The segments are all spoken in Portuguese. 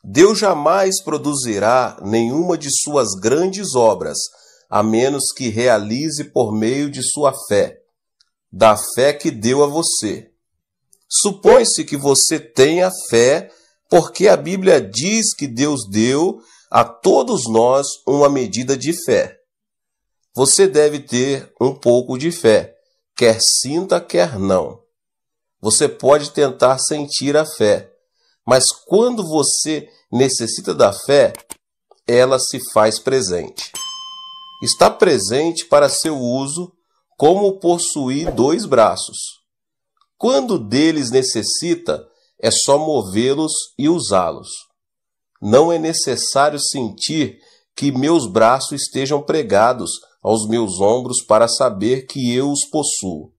Deus jamais produzirá nenhuma de suas grandes obras, a menos que realize por meio de sua fé, da fé que deu a você. Supõe-se que você tenha fé, porque a Bíblia diz que Deus deu a todos nós uma medida de fé. Você deve ter um pouco de fé, quer sinta, quer não. Você pode tentar sentir a fé, mas quando você necessita da fé, ela se faz presente. Está presente para seu uso, como possuir 2 braços. Quando deles necessita, é só movê-los e usá-los. Não é necessário sentir que meus braços estejam pregados aos meus ombros para saber que eu os possuo.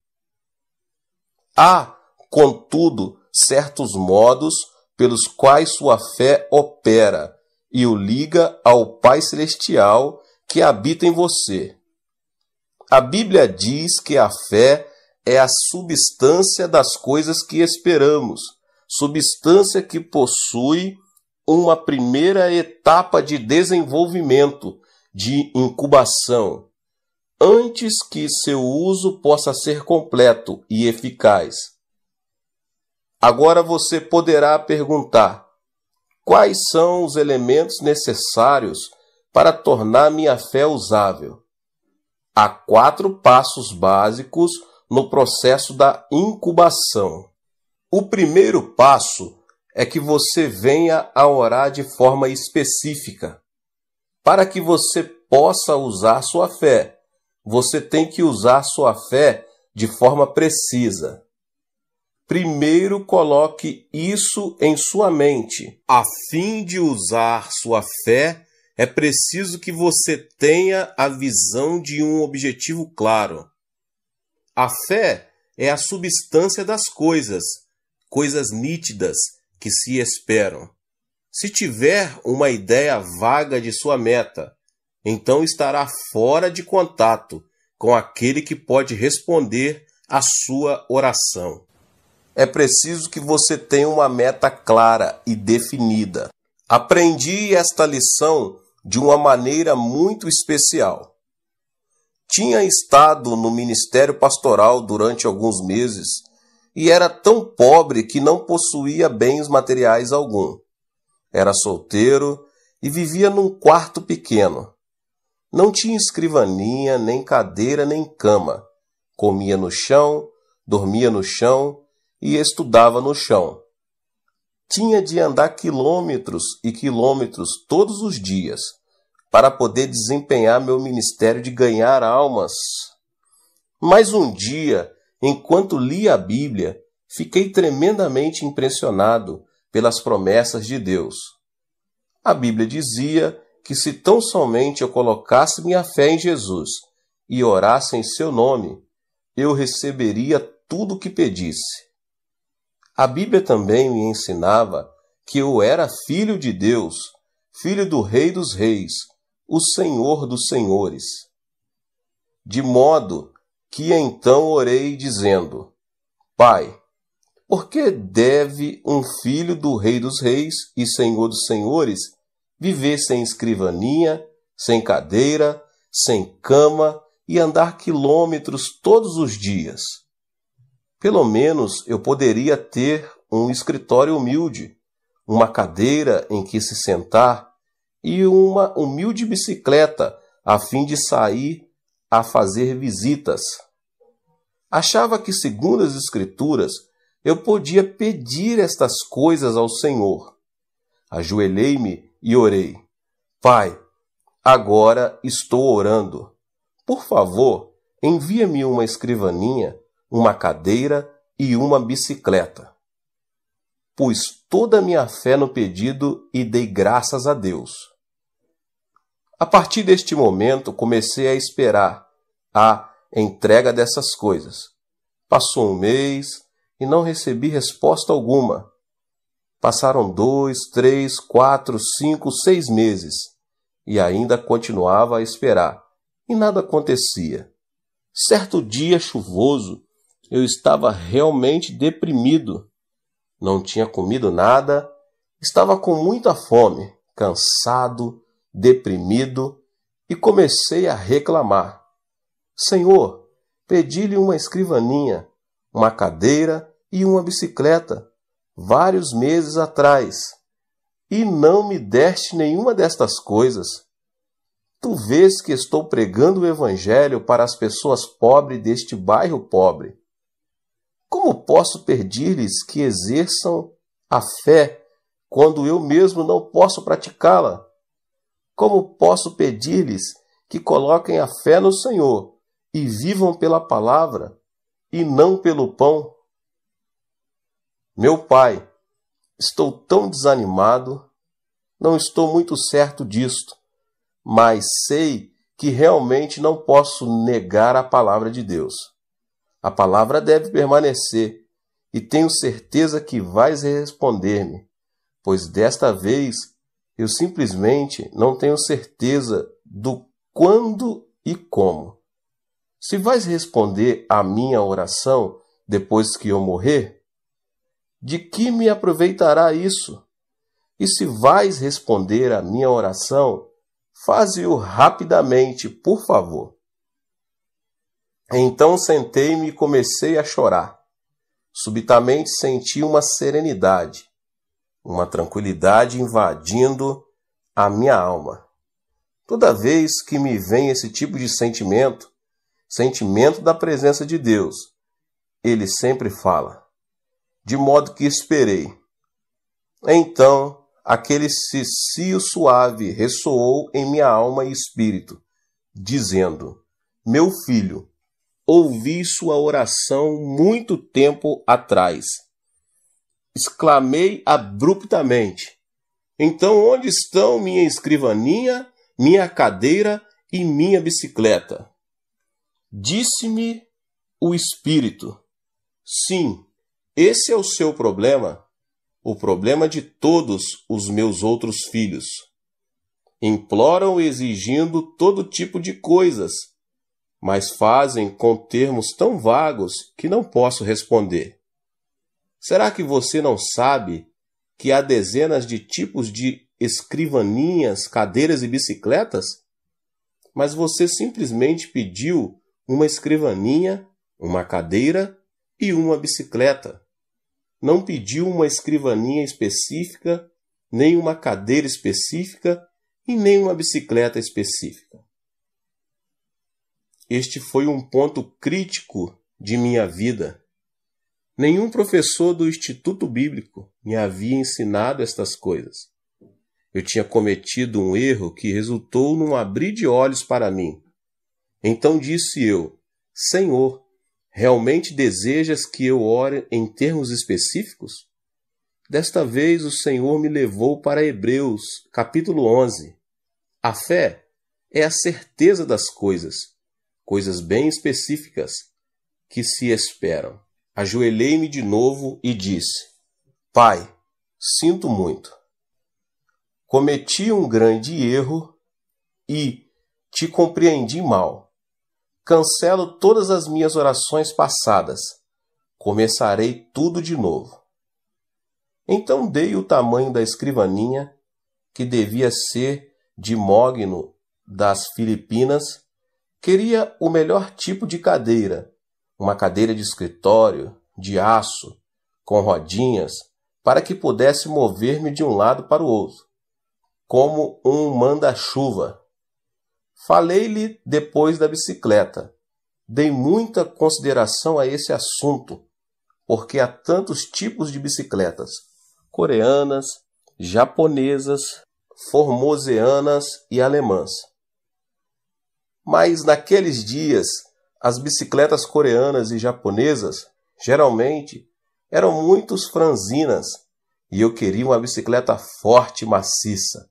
Há, contudo, certos modos pelos quais sua fé opera e o liga ao Pai Celestial que habita em você. A Bíblia diz que a fé é a substância das coisas que esperamos, substância que possui uma primeira etapa de desenvolvimento, de incubação, antes que seu uso possa ser completo e eficaz. Agora você poderá perguntar: quais são os elementos necessários para tornar minha fé usável? Há 4 passos básicos no processo da incubação. O primeiro passo é que você venha a orar de forma específica. Para que você possa usar sua fé, você tem que usar sua fé de forma precisa. Primeiro, coloque isso em sua mente. A fim de usar sua fé, é preciso que você tenha a visão de um objetivo claro. A fé é a substância das coisas, coisas nítidas que se esperam. Se tiver uma ideia vaga de sua meta, então estará fora de contato com aquele que pode responder à sua oração. É preciso que você tenha uma meta clara e definida. Aprendi esta lição de uma maneira muito especial. Tinha estado no ministério pastoral durante alguns meses e era tão pobre que não possuía bens materiais algum. Era solteiro e vivia num quarto pequeno. Não tinha escrivaninha, nem cadeira, nem cama. Comia no chão, dormia no chão e estudava no chão. Tinha de andar quilômetros e quilômetros todos os dias para poder desempenhar meu ministério de ganhar almas. Mas um dia, enquanto lia a Bíblia, fiquei tremendamente impressionado pelas promessas de Deus. A Bíblia dizia que se tão somente eu colocasse minha fé em Jesus e orasse em seu nome, eu receberia tudo o que pedisse. A Bíblia também me ensinava que eu era filho de Deus, filho do Rei dos Reis, o Senhor dos Senhores. De modo que então orei dizendo: Pai, por que deve um filho do Rei dos Reis e Senhor dos Senhores viver sem escrivaninha, sem cadeira, sem cama e andar quilômetros todos os dias? Pelo menos eu poderia ter um escritório humilde, uma cadeira em que se sentar e uma humilde bicicleta a fim de sair a fazer visitas. Achava que, segundo as Escrituras, eu podia pedir estas coisas ao Senhor. Ajoelhei-me e orei: Pai, agora estou orando. Por favor, envia-me uma escrivaninha, uma cadeira e uma bicicleta. Pus toda a minha fé no pedido e dei graças a Deus. A partir deste momento, comecei a esperar a entrega dessas coisas. Passou um mês e não recebi resposta alguma. Passaram 2, 3, 4, 5, 6 meses e ainda continuava a esperar. e nada acontecia. Certo dia chuvoso, eu estava realmente deprimido. Não tinha comido nada, estava com muita fome, cansado, deprimido, e comecei a reclamar. Senhor, pedi-lhe uma escrivaninha, uma cadeira e uma bicicleta, vários meses atrás, e não me deste nenhuma destas coisas. Tu vês que estou pregando o Evangelho para as pessoas pobres deste bairro pobre. Como posso pedir-lhes que exerçam a fé quando eu mesmo não posso praticá-la? Como posso pedir-lhes que coloquem a fé no Senhor e vivam pela palavra e não pelo pão? Meu Pai, estou tão desanimado, não estou muito certo disto, mas sei que realmente não posso negar a palavra de Deus. A palavra deve permanecer, e tenho certeza que vais responder-me, pois desta vez eu simplesmente não tenho certeza do quando e como. Se vais responder à minha oração depois que eu morrer, de que me aproveitará isso? E se vais responder à minha oração, faze-o rapidamente, por favor. Então sentei-me e comecei a chorar. Subitamente senti uma serenidade, uma tranquilidade invadindo a minha alma. Toda vez que me vem esse tipo de sentimento da presença de Deus, ele sempre fala, de modo que esperei. Então, aquele cicio suave ressoou em minha alma e espírito, dizendo, meu filho, ouvi sua oração muito tempo atrás. Exclamei abruptamente. Então onde estão minha escrivaninha, minha cadeira e minha bicicleta? Disse-me o Espírito. Sim, esse é o seu problema, o problema de todos os meus outros filhos. Imploram exigindo todo tipo de coisas, mas fazem com termos tão vagos que não posso responder. Será que você não sabe que há dezenas de tipos de escrivaninhas, cadeiras e bicicletas? Mas você simplesmente pediu uma escrivaninha, uma cadeira e uma bicicleta. Não pediu uma escrivaninha específica, nem uma cadeira específica e nem uma bicicleta específica. Este foi um ponto crítico de minha vida. Nenhum professor do Instituto Bíblico me havia ensinado estas coisas. Eu tinha cometido um erro que resultou num abrir de olhos para mim. Então disse eu, Senhor, realmente desejas que eu ore em termos específicos? Desta vez o Senhor me levou para Hebreus, capítulo 11. A fé é a certeza das coisas bem específicas que se esperam. Ajoelhei-me de novo e disse, Pai, sinto muito. Cometi um grande erro e te compreendi mal. Cancelo todas as minhas orações passadas. Começarei tudo de novo. Então dei o tamanho da escrivaninha, que devia ser de mogno das Filipinas. Queria o melhor tipo de cadeira, uma cadeira de escritório, de aço, com rodinhas, para que pudesse mover-me de um lado para o outro, como um manda-chuva. Falei-lhe depois da bicicleta. Dei muita consideração a esse assunto, porque há tantos tipos de bicicletas, coreanas, japonesas, formoseanas e alemãs. Mas naqueles dias, as bicicletas coreanas e japonesas, geralmente, eram muito franzinas, e eu queria uma bicicleta forte e maciça.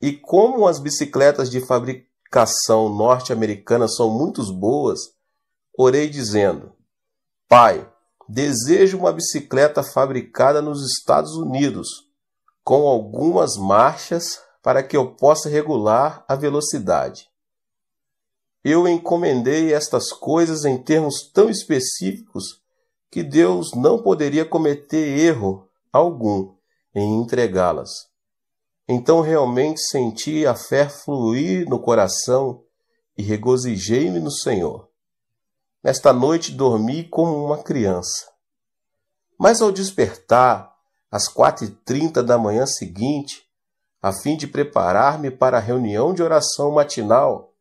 E como as bicicletas de fabricação norte-americana são muito boas, orei dizendo, Pai, desejo uma bicicleta fabricada nos Estados Unidos, com algumas marchas para que eu possa regular a velocidade. eu encomendei estas coisas em termos tão específicos que Deus não poderia cometer erro algum em entregá-las. Então realmente senti a fé fluir no coração e regozijei-me no Senhor. Nesta noite dormi como uma criança. Mas ao despertar, às 4h30 da manhã seguinte, a fim de preparar-me para a reunião de oração matinal,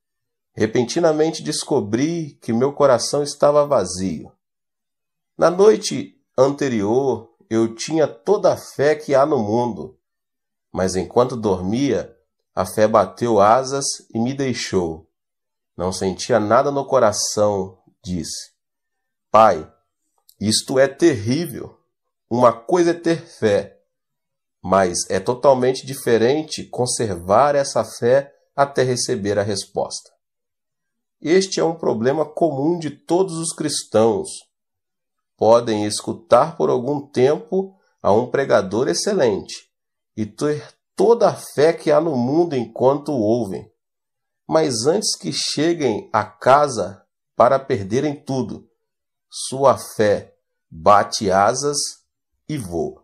repentinamente descobri que meu coração estava vazio. Na noite anterior, eu tinha toda a fé que há no mundo, mas enquanto dormia, a fé bateu asas e me deixou. Não sentia nada no coração, disse. Pai, isto é terrível. Uma coisa é ter fé, mas é totalmente diferente conservar essa fé até receber a resposta. Este é um problema comum de todos os cristãos. Podem escutar por algum tempo a um pregador excelente e ter toda a fé que há no mundo enquanto o ouvem. Mas antes que cheguem a casa para perderem tudo, sua fé bate asas e voa.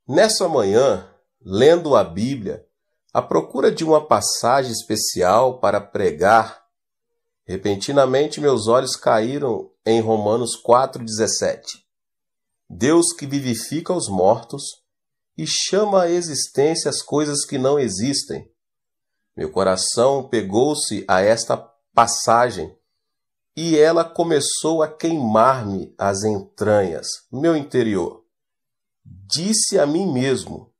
Nessa manhã, lendo a Bíblia, à procura de uma passagem especial para pregar, repentinamente meus olhos caíram em Romanos 4,17. Deus que vivifica os mortos e chama à existência as coisas que não existem. Meu coração pegou-se a esta passagem e ela começou a queimar-me as entranhas, meu interior. Disse a mim mesmo,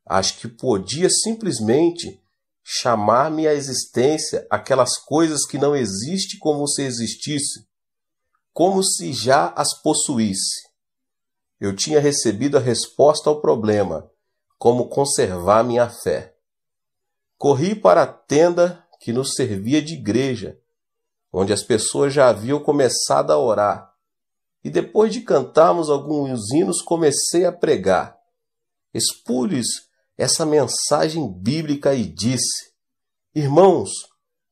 acho que podia simplesmente chamar-me à existência aquelas coisas que não existem como se existisse, como se já as possuísse. Eu tinha recebido a resposta ao problema, como conservar minha fé. Corri para a tenda que nos servia de igreja, onde as pessoas já haviam começado a orar, e depois de cantarmos alguns hinos comecei a pregar. Expus essa mensagem bíblica e disse: Irmãos,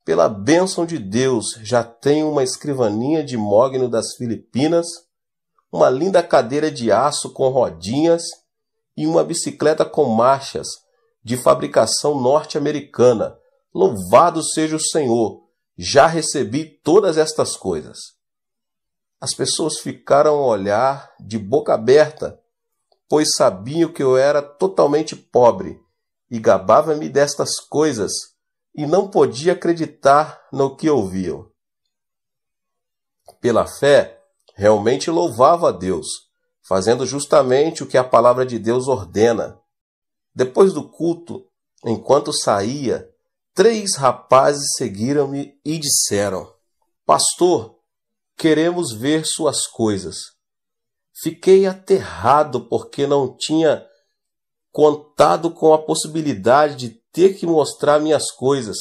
pela bênção de Deus, já tenho uma escrivaninha de mogno das Filipinas, uma linda cadeira de aço com rodinhas e uma bicicleta com marchas de fabricação norte-americana. Louvado seja o Senhor! Já recebi todas estas coisas. As pessoas ficaram a olhar de boca aberta, pois sabiam que eu era totalmente pobre e gabava-me destas coisas e não podia acreditar no que ouviam. Pela fé, realmente louvava a Deus, fazendo justamente o que a palavra de Deus ordena. Depois do culto, enquanto saía, 3 rapazes seguiram-me e disseram: Pastor, queremos ver suas coisas. Fiquei aterrado porque não tinha contado com a possibilidade de ter que mostrar minhas coisas.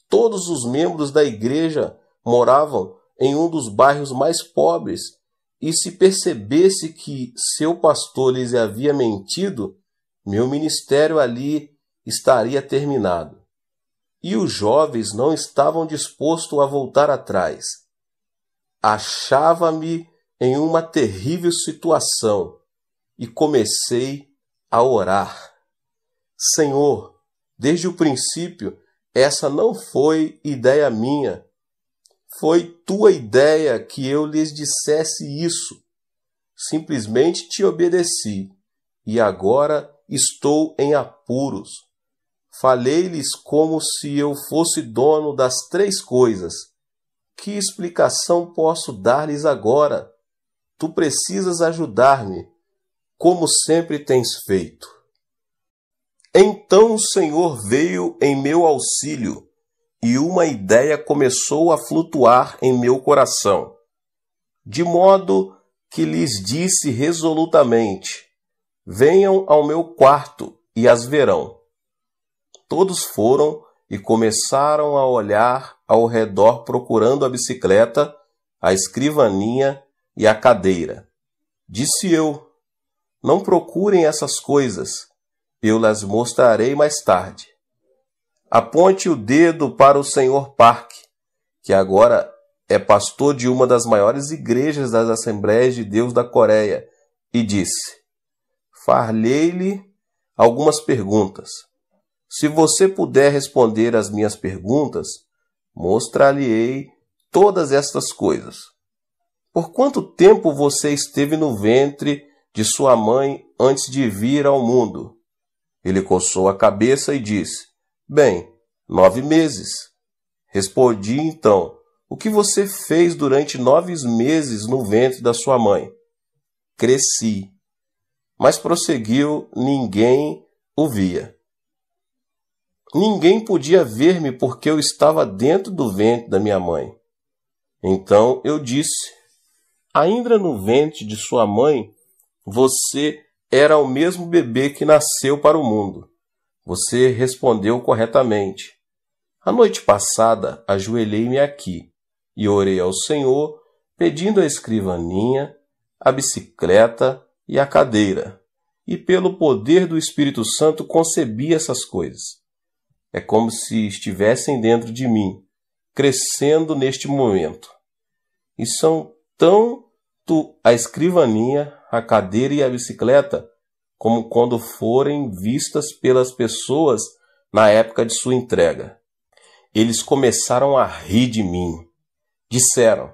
Todos os membros da igreja moravam em um dos bairros mais pobres, e se percebesse que seu pastor lhes havia mentido, meu ministério ali estaria terminado. E os jovens não estavam dispostos a voltar atrás. Achava-me em uma terrível situação e comecei a orar. Senhor, desde o princípio, essa não foi ideia minha. Foi tua ideia que eu lhes dissesse isso. Simplesmente te obedeci e agora estou em apuros. Falei-lhes como se eu fosse dono das 3 coisas. Que explicação posso dar-lhes agora? Tu precisas ajudar-me, como sempre tens feito. Então o Senhor veio em meu auxílio, e uma ideia começou a flutuar em meu coração, de modo que lhes disse resolutamente: venham ao meu quarto e as verão. Todos foram e começaram a olhar ao redor procurando a bicicleta, a escrivaninha e a cadeira. Disse eu: não procurem essas coisas, eu las mostrarei mais tarde. Aponte o dedo para o Sr. Park que agora é pastor de uma das maiores igrejas das Assembleias de Deus da Coreia, e disse: far-lhe algumas perguntas. Se você puder responder às minhas perguntas, mostrar-lhe-ei todas estas coisas. Por quanto tempo você esteve no ventre de sua mãe antes de vir ao mundo? Ele coçou a cabeça e disse: bem, 9 meses. Respondi então: o que você fez durante 9 meses no ventre da sua mãe? Cresci. Mas prosseguiu: ninguém o via. Ninguém podia ver-me porque eu estava dentro do ventre da minha mãe. Então eu disse: ainda no ventre de sua mãe, você era o mesmo bebê que nasceu para o mundo. Você respondeu corretamente. A noite passada, ajoelhei-me aqui e orei ao Senhor, pedindo a escrivaninha, a bicicleta e a cadeira. E pelo poder do Espírito Santo concebi essas coisas. É como se estivessem dentro de mim, crescendo neste momento. E são tanto a escrivaninha, a cadeira e a bicicleta, como quando forem vistas pelas pessoas na época de sua entrega. Eles começaram a rir de mim. Disseram: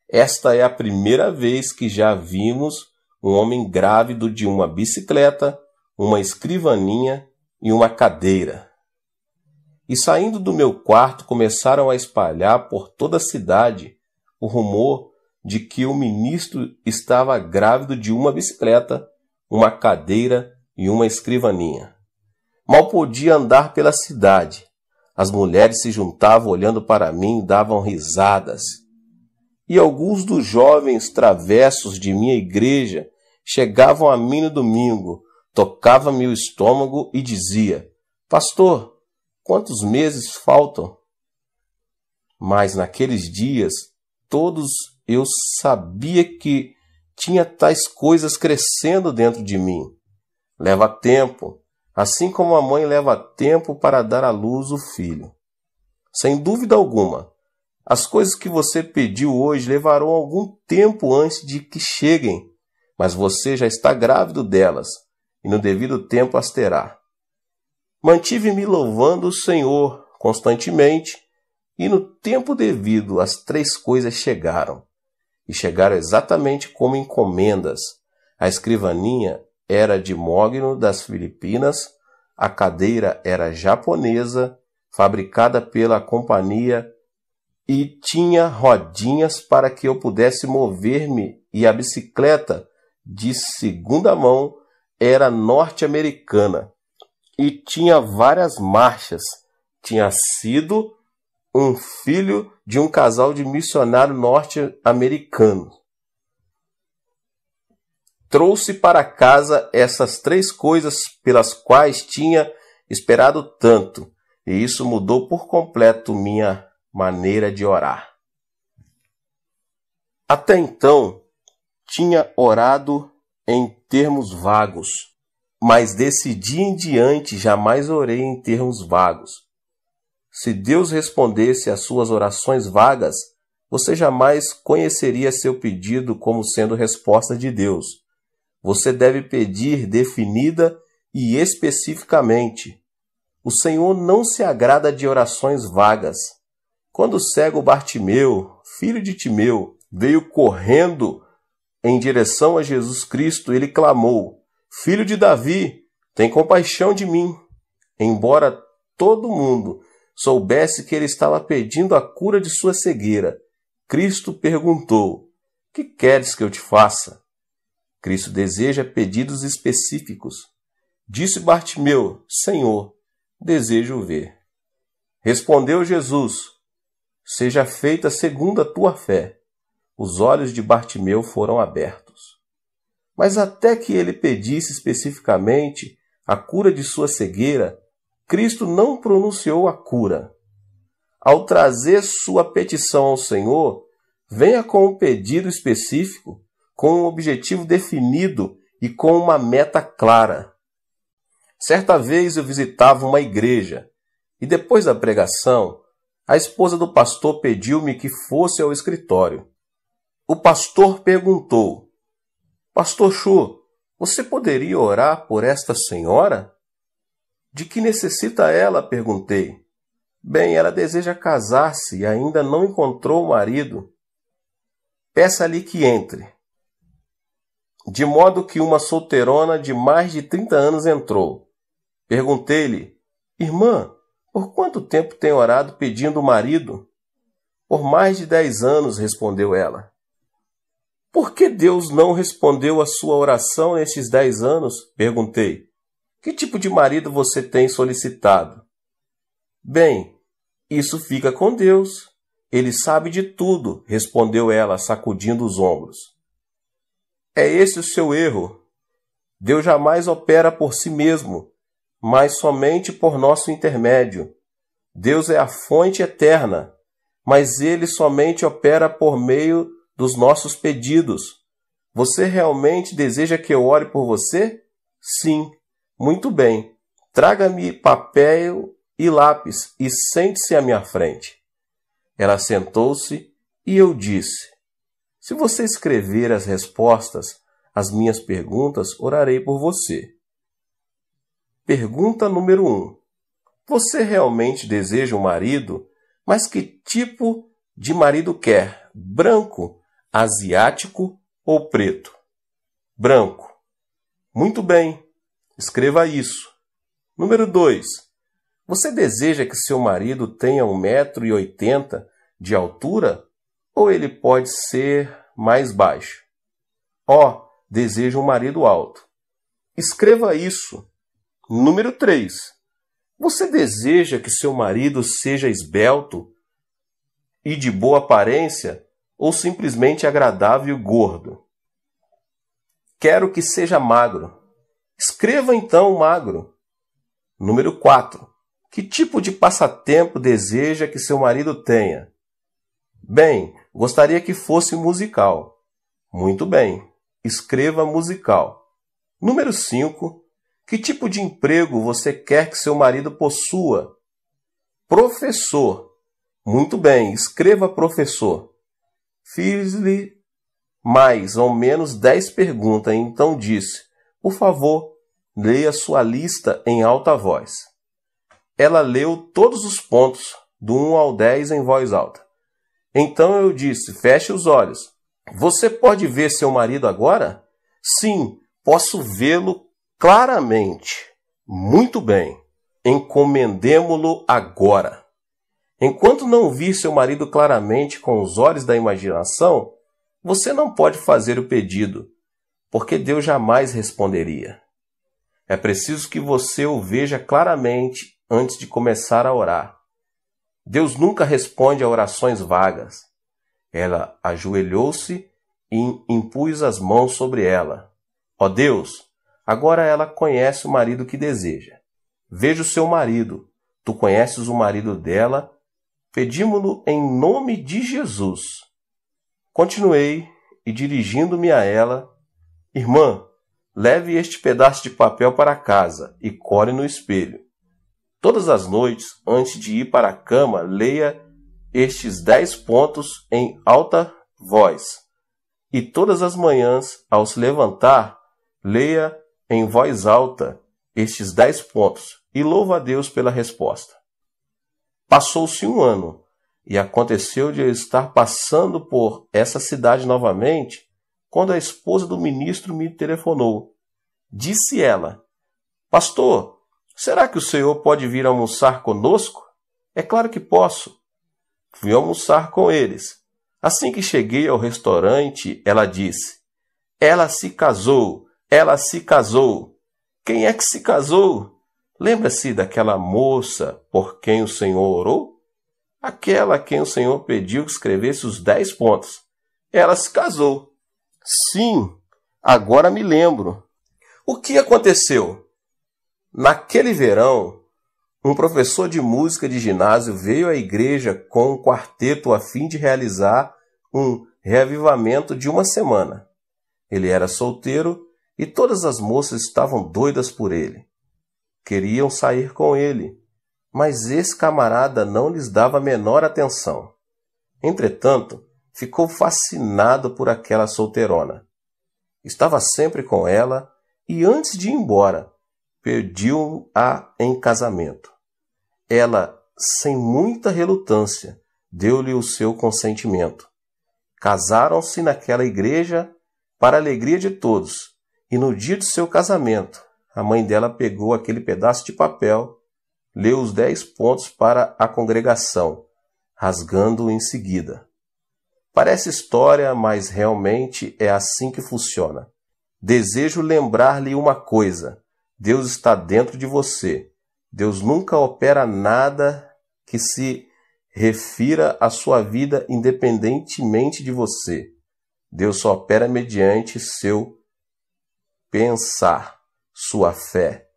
esta é a primeira vez que já vimos um homem grávido de uma bicicleta, uma escrivaninha e uma cadeira. E saindo do meu quarto começaram a espalhar por toda a cidade o rumor de que o ministro estava grávido de uma bicicleta, uma cadeira e uma escrivaninha. Mal podia andar pela cidade. As mulheres se juntavam olhando para mim e davam risadas. E alguns dos jovens travessos de minha igreja chegavam a mim no domingo, tocavam-me o estômago e dizia: pastor, quantos meses faltam? Mas naqueles dias, todos eu sabia que tinha tais coisas crescendo dentro de mim. Leva tempo, assim como a mãe leva tempo para dar à luz o filho. Sem dúvida alguma, as coisas que você pediu hoje levarão algum tempo antes de que cheguem, mas você já está grávido delas, e no devido tempo as terá. Mantive-me louvando o Senhor constantemente, e no tempo devido as 3 coisas chegaram. E chegaram exatamente como encomendas. A escrivaninha era de mogno das Filipinas, a cadeira era japonesa, fabricada pela companhia, e tinha rodinhas para que eu pudesse mover-me, e a bicicleta, de segunda mão, era norte-americana, e tinha várias marchas. Tinha sido um filho de um casal de missionário norte-americano. Trouxe para casa essas 3 coisas pelas quais tinha esperado tanto, e isso mudou por completo minha maneira de orar. Até então, tinha orado em termos vagos, mas desse dia em diante jamais orei em termos vagos. Se Deus respondesse às suas orações vagas, você jamais conheceria seu pedido como sendo resposta de Deus. Você deve pedir definida e especificamente. O Senhor não se agrada de orações vagas. Quando o cego Bartimeu, filho de Timeu, veio correndo em direção a Jesus Cristo, ele clamou: Filho de Davi, tem compaixão de mim. Embora todo mundo soubesse que ele estava pedindo a cura de sua cegueira, Cristo perguntou: que queres que eu te faça? Cristo deseja pedidos específicos. Disse Bartimeu: Senhor, desejo ver. Respondeu Jesus: seja feita segundo a tua fé. Os olhos de Bartimeu foram abertos. Mas até que ele pedisse especificamente a cura de sua cegueira, Cristo não pronunciou a cura. Ao trazer sua petição ao Senhor, venha com um pedido específico, com um objetivo definido e com uma meta clara. Certa vez eu visitava uma igreja e depois da pregação, A esposa do pastor pediu-me que fosse ao escritório. O pastor perguntou: Pastor Chu, você poderia orar por esta senhora? De que necessita ela? Perguntei. Bem, ela deseja casar-se e ainda não encontrou o marido. Peça-lhe que entre. De modo que uma solteirona de mais de 30 anos entrou. Perguntei-lhe: Irmã, por quanto tempo tem orado pedindo o marido? Por mais de 10 anos, respondeu ela. Por que Deus não respondeu a sua oração nestes 10 anos? Perguntei. Que tipo de marido você tem solicitado? Bem, isso fica com Deus. Ele sabe de tudo, respondeu ela, sacudindo os ombros. É esse o seu erro. Deus jamais opera por si mesmo, mas somente por nosso intermédio. Deus é a fonte eterna, mas Ele somente opera por meio dos nossos pedidos. Você realmente deseja que eu ore por você? Sim. Muito bem. Traga-me papel e lápis e sente-se à minha frente. Ela sentou-se e eu disse: Se você escrever as respostas às minhas perguntas, orarei por você. Pergunta número 1. Você realmente deseja um marido? Mas que tipo de marido quer? Branco, asiático ou preto? Branco. Muito bem. Escreva isso. Número 2. Você deseja que seu marido tenha 1,80 m de altura? Ou ele pode ser mais baixo? Deseja um marido alto. Escreva isso. Número 3. Você deseja que seu marido seja esbelto e de boa aparência ou simplesmente agradável e gordo? Quero que seja magro. Escreva então magro. Número 4. Que tipo de passatempo deseja que seu marido tenha? Bem, gostaria que fosse musical. Muito bem. Escreva musical. Número 5. Que tipo de emprego você quer que seu marido possua? Professor. Muito bem. Escreva professor. Fiz-lhe mais ou menos 10 perguntas, então disse: Por favor, leia sua lista em alta voz. Ela leu todos os pontos, do 1 ao 10 em voz alta. Então eu disse: Feche os olhos. Você pode ver seu marido agora? Sim, posso vê-lo claramente. Muito bem. Encomendemo-lo agora. Enquanto não vir seu marido claramente com os olhos da imaginação, você não pode fazer o pedido, porque Deus jamais responderia. É preciso que você o veja claramente antes de começar a orar. Deus nunca responde a orações vagas. Ela ajoelhou-se e impus as mãos sobre ela. Ó Deus, agora ela conhece o marido que deseja. Veja o seu marido. Tu conheces o marido dela. Pedimo-lo em nome de Jesus. Continuei e, dirigindo-me a ela: Irmã, leve este pedaço de papel para casa e cole no espelho. Todas as noites, antes de ir para a cama, leia estes 10 pontos em alta voz. E todas as manhãs, ao se levantar, leia em voz alta estes 10 pontos e louva a Deus pela resposta. Passou-se 1 ano, e aconteceu de eu estar passando por essa cidade novamente, quando a esposa do ministro me telefonou. Disse ela: Pastor, será que o senhor pode vir almoçar conosco? É claro que posso. Fui almoçar com eles. Assim que cheguei ao restaurante, ela disse: Ela se casou, ela se casou. Quem é que se casou? Lembra-se daquela moça por quem o Senhor orou? Aquela a quem o Senhor pediu que escrevesse os 10 pontos. Ela se casou. Sim, agora me lembro. O que aconteceu? Naquele verão, um professor de música de ginásio veio à igreja com um quarteto a fim de realizar um reavivamento de 1 semana. Ele era solteiro e todas as moças estavam doidas por ele. Queriam sair com ele. mas esse camarada não lhes dava a menor atenção. Entretanto, ficou fascinado por aquela solteirona. Estava sempre com ela e, antes de ir embora, pediu-a em casamento. Ela, sem muita relutância, deu-lhe o seu consentimento. Casaram-se naquela igreja para a alegria de todos, e no dia do seu casamento, a mãe dela pegou aquele pedaço de papel, leu os 10 pontos para a congregação, rasgando-o em seguida. Parece história, mas realmente é assim que funciona. Desejo lembrar-lhe uma coisa: Deus está dentro de você. Deus nunca opera nada que se refira à sua vida independentemente de você. Deus só opera mediante seu pensar, sua fé,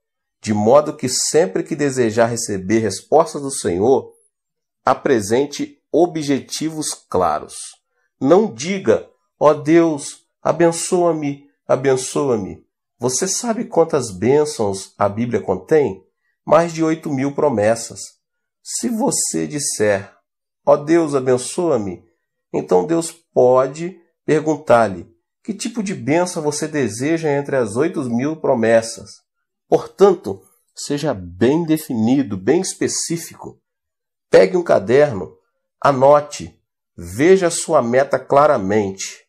de modo que sempre que desejar receber respostas do Senhor, apresente objetivos claros. Não diga: ó Deus, abençoa-me, abençoa-me. Você sabe quantas bênçãos a Bíblia contém? Mais de 8.000 promessas. Se você disser: ó Deus, abençoa-me, então Deus pode perguntar-lhe: que tipo de bênção você deseja entre as 8.000 promessas? Portanto, seja bem definido, bem específico. Pegue um caderno, anote, veja sua meta claramente.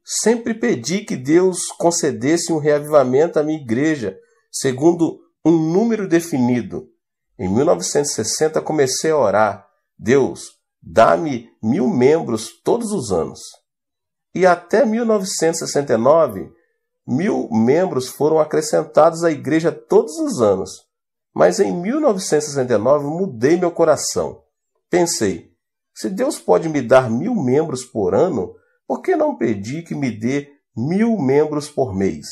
Sempre pedi que Deus concedesse um reavivamento à minha igreja, segundo um número definido. Em 1960 comecei a orar: Deus, dá-me 1.000 membros todos os anos. E até 1969, 1.000 membros foram acrescentados à igreja todos os anos. Mas em 1969 mudei meu coração. Pensei: se Deus pode me dar 1.000 membros por ano, por que não pedir que me dê 1.000 membros por mês?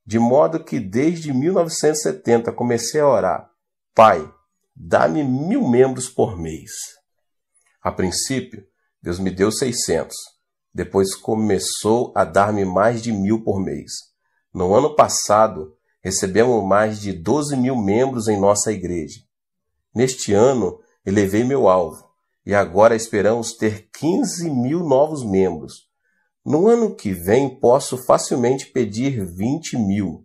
De modo que desde 1970 comecei a orar: Pai, dá-me 1.000 membros por mês. A princípio, Deus me deu 600. Depois começou a dar-me mais de 1.000 por mês. No ano passado, recebemos mais de 12.000 membros em nossa igreja. Neste ano, elevei meu alvo e agora esperamos ter 15.000 novos membros. No ano que vem, posso facilmente pedir 20.000.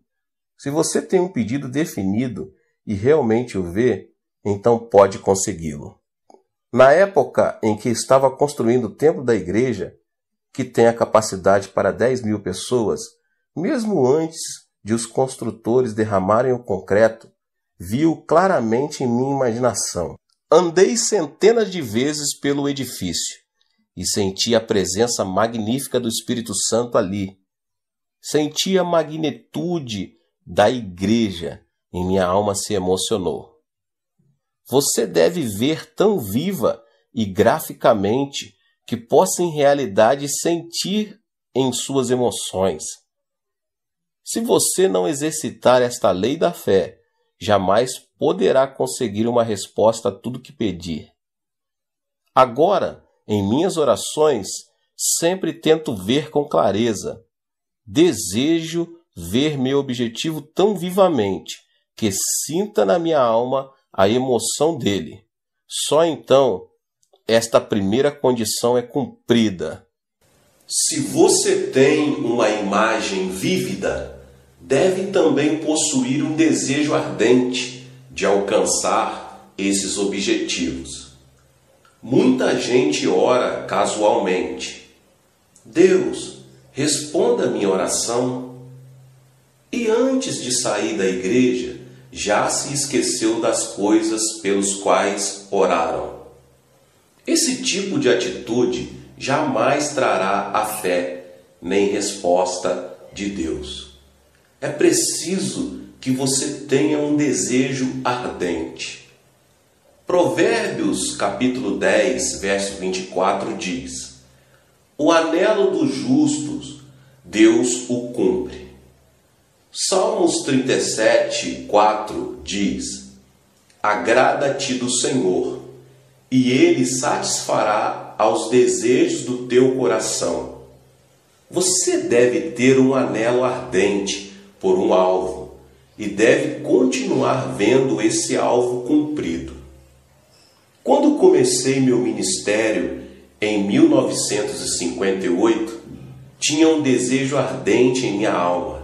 Se você tem um pedido definido e realmente o vê, então pode consegui-lo. Na época em que estava construindo o templo da igreja, que tem a capacidade para 10.000 pessoas, mesmo antes de os construtores derramarem o concreto, vi-o claramente em minha imaginação. Andei centenas de vezes pelo edifício e senti a presença magnífica do Espírito Santo ali. Senti a magnitude da igreja e minha alma se emocionou. Você deve ver tão viva e graficamente que possa em realidade sentir em suas emoções. Se você não exercitar esta lei da fé, jamais poderá conseguir uma resposta a tudo que pedir. Agora, em minhas orações, sempre tento ver com clareza. Desejo ver meu objetivo tão vivamente que sinta na minha alma a emoção dele. Só então esta primeira condição é cumprida. Se você tem uma imagem vívida, deve também possuir um desejo ardente de alcançar esses objetivos. Muita gente ora casualmente: Deus, responda a minha oração. E antes de sair da igreja, já se esqueceu das coisas pelos quais oraram. Esse tipo de atitude jamais trará a fé nem resposta de Deus. É preciso que você tenha um desejo ardente. Provérbios capítulo 10, verso 24 diz: o anelo dos justos, Deus o cumpre. Salmos 37, 4 diz: agrada-te do Senhor, e Ele satisfará aos desejos do teu coração. Você deve ter um anelo ardente por um alvo e deve continuar vendo esse alvo cumprido. Quando comecei meu ministério em 1958, tinha um desejo ardente em minha alma,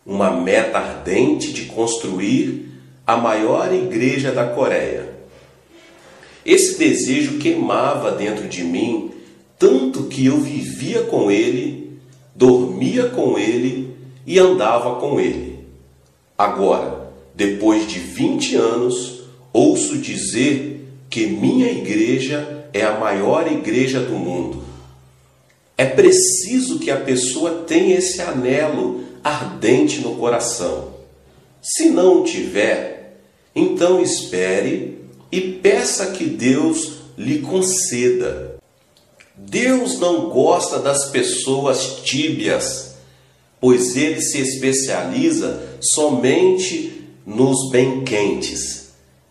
uma meta ardente de construir a maior igreja da Coreia. Esse desejo queimava dentro de mim, tanto que eu vivia com ele, dormia com ele e andava com ele. Agora, depois de 20 anos, ouço dizer que minha igreja é a maior igreja do mundo. É preciso que a pessoa tenha esse anelo ardente no coração. Se não o tiver, então espere e peça que Deus lhe conceda. Deus não gosta das pessoas tíbias, pois Ele se especializa somente nos bem-quentes.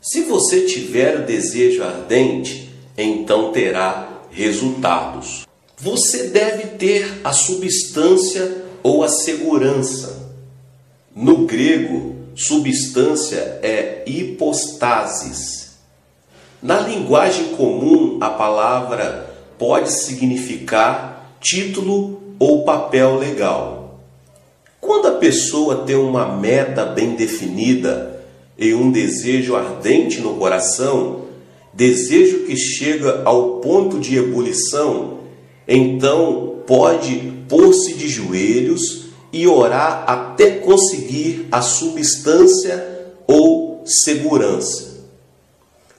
Se você tiver o desejo ardente, então terá resultados. Você deve ter a substância ou a segurança. No grego, substância é hipostasis. Na linguagem comum, a palavra pode significar título ou papel legal. Quando a pessoa tem uma meta bem definida e um desejo ardente no coração, desejo que chega ao ponto de ebulição, então pode pôr-se de joelhos e orar até conseguir a substância ou segurança.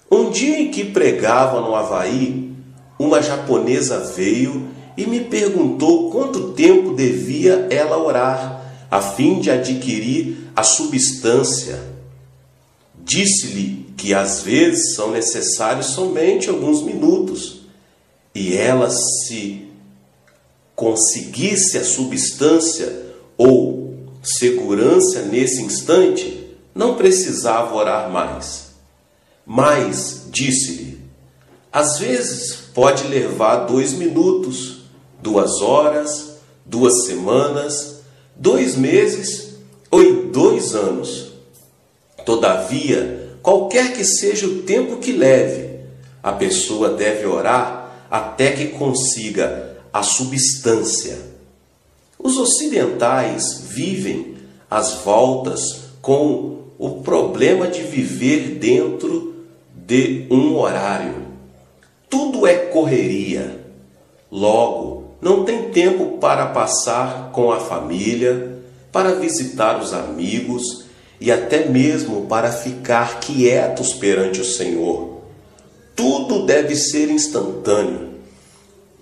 Um dia em que pregava no Havaí, uma japonesa veio e me perguntou quanto tempo devia ela orar, a fim de adquirir a substância. Disse-lhe que às vezes são necessários somente alguns minutos, e ela, se conseguisse a substância ou segurança nesse instante, não precisava orar mais. Mas, disse-lhe, às vezes pode levar 2 minutos, 2 horas, 2 semanas, 2 meses ou 2 anos. Todavia, qualquer que seja o tempo que leve, a pessoa deve orar até que consiga a substância. Os ocidentais vivem às voltas com o problema de viver dentro de um horário. Tudo é correria. Logo, não tem tempo para passar com a família, para visitar os amigos e até mesmo para ficar quietos perante o Senhor. Tudo deve ser instantâneo.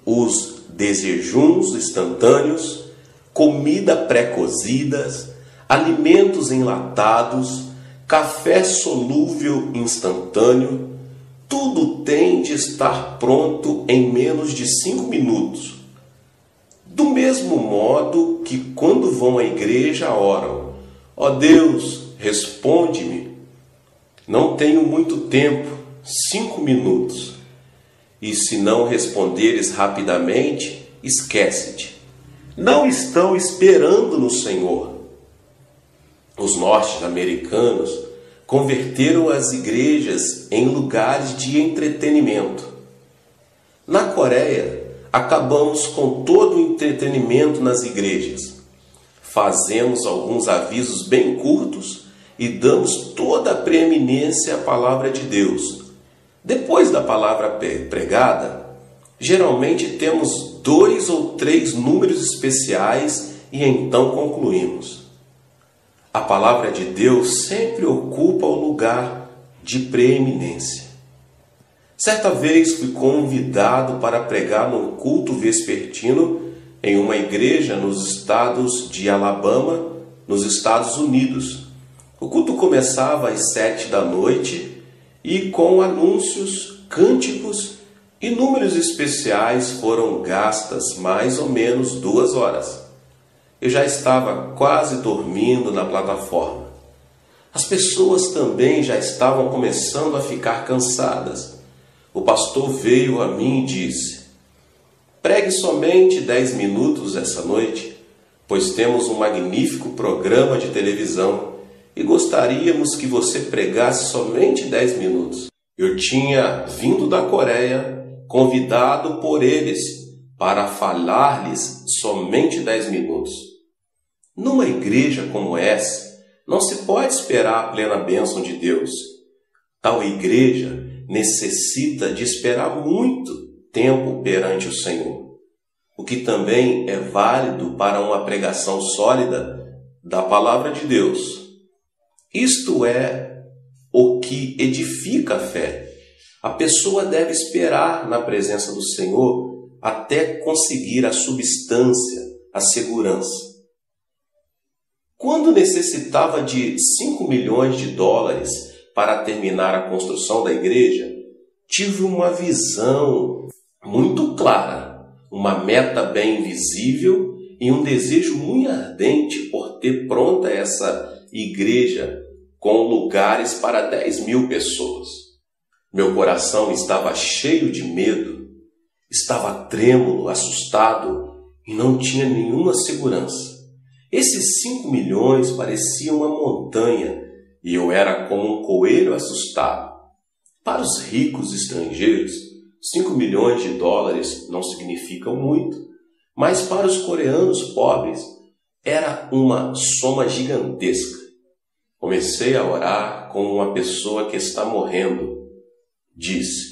Os desejuns instantâneos, comida pré-cozidas, alimentos enlatados, café solúvel instantâneo, tudo tem de estar pronto em menos de 5 minutos. Do mesmo modo que quando vão à igreja oram: ó Deus, responde-me. Não tenho muito tempo, 5 minutos. E se não responderes rapidamente, esquece-te. Não estão esperando no Senhor. Os norte-americanos converteram as igrejas em lugares de entretenimento. Na Coreia, acabamos com todo o entretenimento nas igrejas. Fazemos alguns avisos bem curtos e damos toda a preeminência à palavra de Deus. Depois da palavra pregada, geralmente temos 2 ou 3 números especiais e então concluímos. A palavra de Deus sempre ocupa o lugar de preeminência. Certa vez fui convidado para pregar num culto vespertino em uma igreja nos estados de Alabama, nos Estados Unidos. O culto começava às 7 da noite e com anúncios, cânticos e números especiais foram gastas mais ou menos 2 horas. Eu já estava quase dormindo na plataforma. As pessoas também já estavam começando a ficar cansadas. O pastor veio a mim e disse: pregue somente 10 minutos essa noite, pois temos um magnífico programa de televisão e gostaríamos que você pregasse somente 10 minutos. Eu tinha vindo da Coreia, convidado por eles para falar-lhes somente 10 minutos. Numa igreja como essa, não se pode esperar a plena bênção de Deus. Tal igreja necessita de esperar muito tempo perante o Senhor, o que também é válido para uma pregação sólida da palavra de Deus. Isto é o que edifica a fé. A pessoa deve esperar na presença do Senhor até conseguir a substância, a segurança. Quando necessitava de 5 milhões de dólares para terminar a construção da igreja, tive uma visão muito clara, uma meta bem visível e um desejo muito ardente por ter pronta essa igreja com lugares para 10 mil pessoas. Meu coração estava cheio de medo, estava trêmulo, assustado e não tinha nenhuma segurança. Esses 5 milhões pareciam uma montanha e eu era como um coelho assustado. Para os ricos estrangeiros, 5 milhões de dólares não significam muito, mas para os coreanos pobres era uma soma gigantesca. Comecei a orar como uma pessoa que está morrendo. Disse: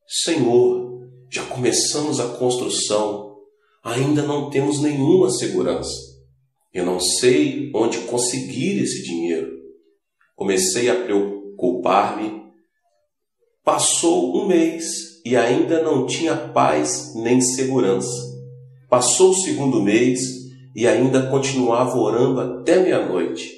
Senhor, já começamos a construção, ainda não temos nenhuma segurança. Eu não sei onde conseguir esse dinheiro. Comecei a preocupar-me. Passou um mês e ainda não tinha paz nem segurança. Passou o segundo mês e ainda continuava orando até meia-noite.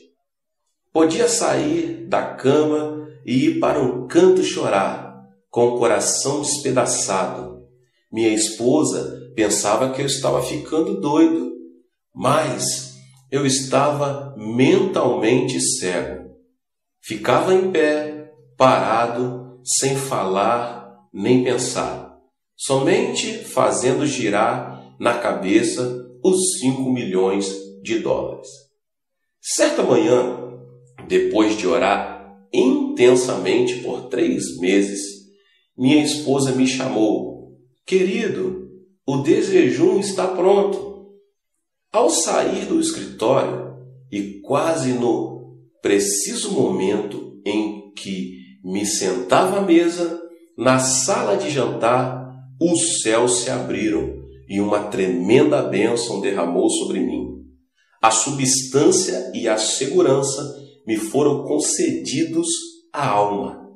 Podia sair da cama e ir para um canto chorar, com o coração despedaçado. Minha esposa pensava que eu estava ficando doido, mas eu estava mentalmente cego. Ficava em pé, parado, sem falar nem pensar, somente fazendo girar na cabeça os 5 milhões de dólares. Certa manhã, depois de orar intensamente por 3 meses, minha esposa me chamou. Querido, o desjejum está pronto. Ao sair do escritório e quase no preciso momento em que me sentava à mesa, na sala de jantar, os céus se abriram e uma tremenda bênção derramou sobre mim. A substância e a segurança me foram concedidos à alma.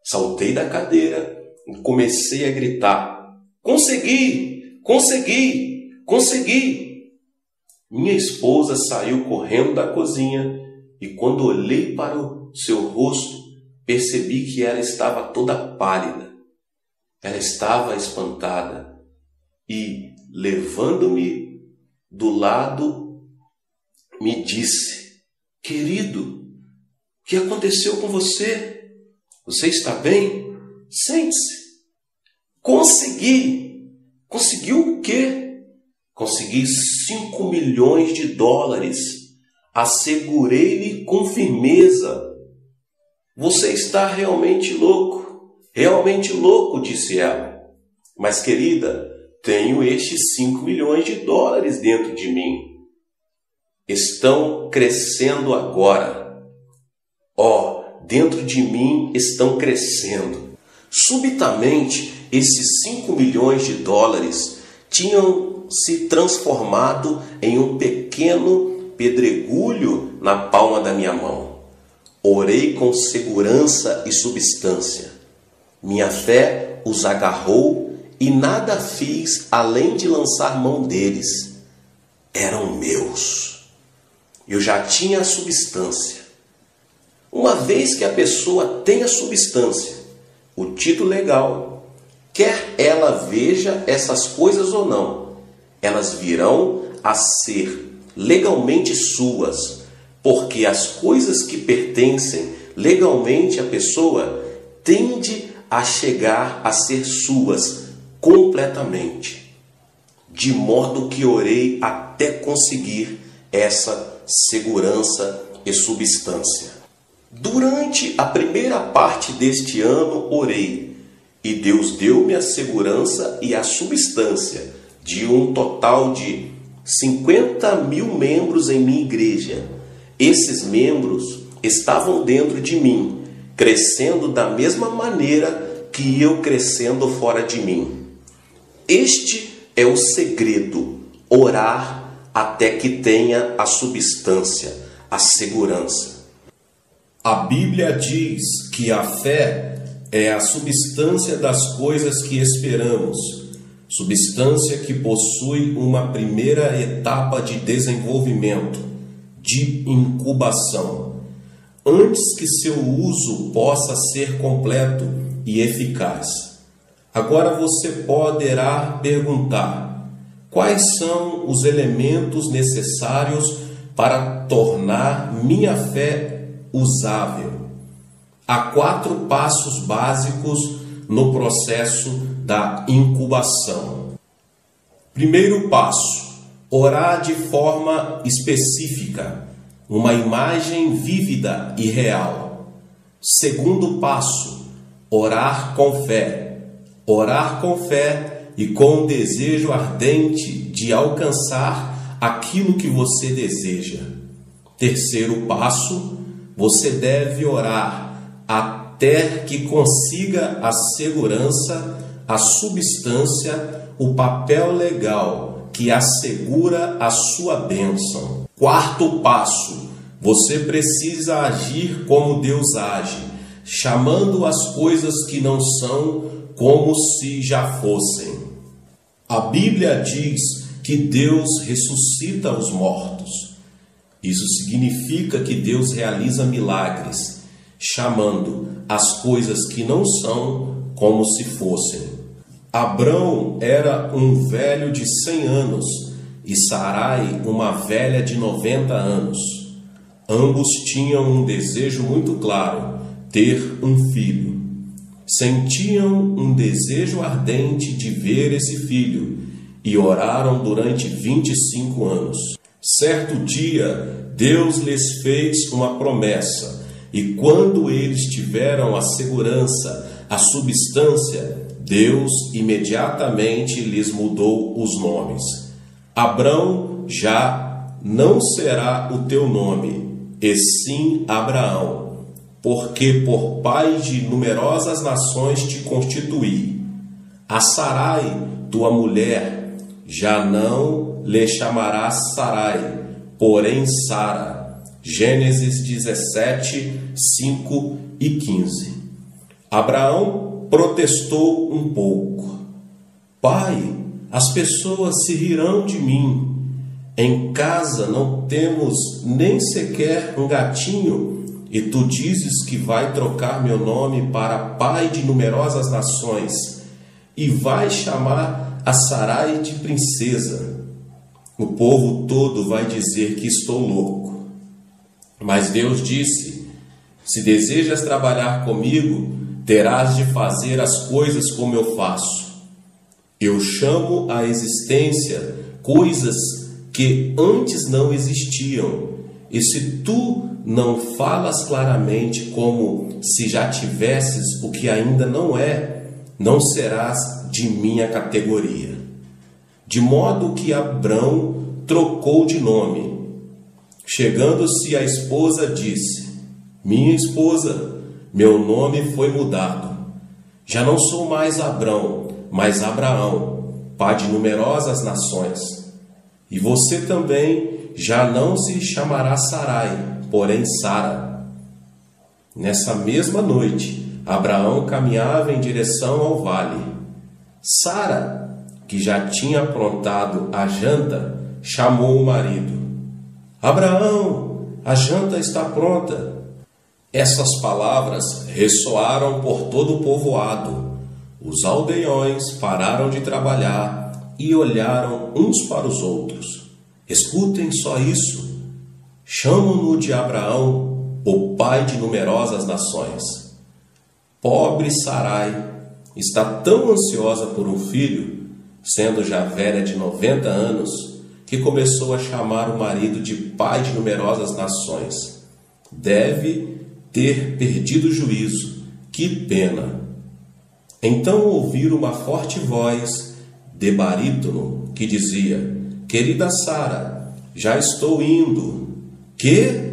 Saltei da cadeira e comecei a gritar: Consegui! Consegui! Consegui! Minha esposa saiu correndo da cozinha e quando olhei para o seu rosto, percebi que ela estava toda pálida. Ela estava espantada e, levando-me do lado, me disse: Querido, o que aconteceu com você? Você está bem? Sente-se. Consegui! Conseguiu o quê? Consegui 5 milhões de dólares. Assegurei-lhe com firmeza. Você está realmente louco, disse ela. Mas, querida, tenho estes 5 milhões de dólares dentro de mim. Estão crescendo agora. Dentro de mim estão crescendo. Subitamente, esses 5 milhões de dólares tinham se transformado em um pequeno pedregulho na palma da minha mão. Orei com segurança e substância. Minha fé os agarrou e nada fiz além de lançar mão deles. Eram meus. Eu já tinha a substância. Uma vez que a pessoa tem a substância, o título legal, quer ela veja essas coisas ou não, elas virão a ser legalmente suas, porque as coisas que pertencem legalmente à pessoa tende a chegar a ser suas completamente. De modo que orei até conseguir essa segurança e substância. Durante a primeira parte deste ano orei, e Deus deu-me a segurança e a substância de um total de 50.000 membros em minha igreja. Esses membros estavam dentro de mim, crescendo da mesma maneira que eu crescendo fora de mim. Este é o segredo: orar até que tenha a substância, a segurança. A Bíblia diz que a fé é a substância das coisas que esperamos, substância que possui uma primeira etapa de desenvolvimento, de incubação, antes que seu uso possa ser completo e eficaz. Agora você poderá perguntar: quais são os elementos necessários para tornar minha fé usável? Há 4 passos básicos no processo da incubação. Primeiro passo: orar de forma específica, uma imagem vívida e real. Segundo passo: orar com fé. Orar com fé e com um desejo ardente de alcançar aquilo que você deseja. Terceiro passo: você deve orar até que consiga a segurança, a substância, o papel legal que assegura a sua bênção. Quarto passo: você precisa agir como Deus age, chamando as coisas que não são como se já fossem. A Bíblia diz que Deus ressuscita os mortos. Isso significa que Deus realiza milagres, chamando as coisas que não são como se fossem. Abrão era um velho de 100 anos e Sarai uma velha de 90 anos. Ambos tinham um desejo muito claro: ter um filho. Sentiam um desejo ardente de ver esse filho e oraram durante 25 anos. Certo dia, Deus lhes fez uma promessa, e quando eles tiveram a segurança, a substância, Deus imediatamente lhes mudou os nomes. Abrão já não será o teu nome, e sim Abraão, porque por pai de numerosas nações te constituí. A Sarai, tua mulher, já não lhe chamarás Sarai, porém Sara. Gênesis 17, 5 e 15. Abraão protestou um pouco: Pai, as pessoas se rirão de mim. Em casa não temos nem sequer um gatinho, e tu dizes que vai trocar meu nome para pai de numerosas nações, e vai chamar a Sarai de princesa. O povo todo vai dizer que estou louco. Mas Deus disse: se desejas trabalhar comigo, terás de fazer as coisas como eu faço. Eu chamo à existência coisas que antes não existiam, e se tu não falas claramente como se já tivesses o que ainda não é, não serás de minha categoria. De modo que Abrão trocou de nome. Chegando-se a esposa, disse: minha esposa, meu nome foi mudado. Já não sou mais Abrão, mas Abraão, pai de numerosas nações. E você também já não se chamará Sarai, porém Sara. Nessa mesma noite, Abraão caminhava em direção ao vale. Sara, que já tinha aprontado a janta, chamou o marido: Abraão, a janta está pronta. Essas palavras ressoaram por todo o povoado. Os aldeões pararam de trabalhar e olharam uns para os outros. Escutem só isso. Chamam-no de Abraão, o pai de numerosas nações. Pobre Sarai está tão ansiosa por um filho, sendo já velha de 90 anos, que começou a chamar o marido de pai de numerosas nações. Deve ter perdido o juízo. Que pena! Então ouviram uma forte voz de barítono que dizia: querida Sara, já estou indo. Que?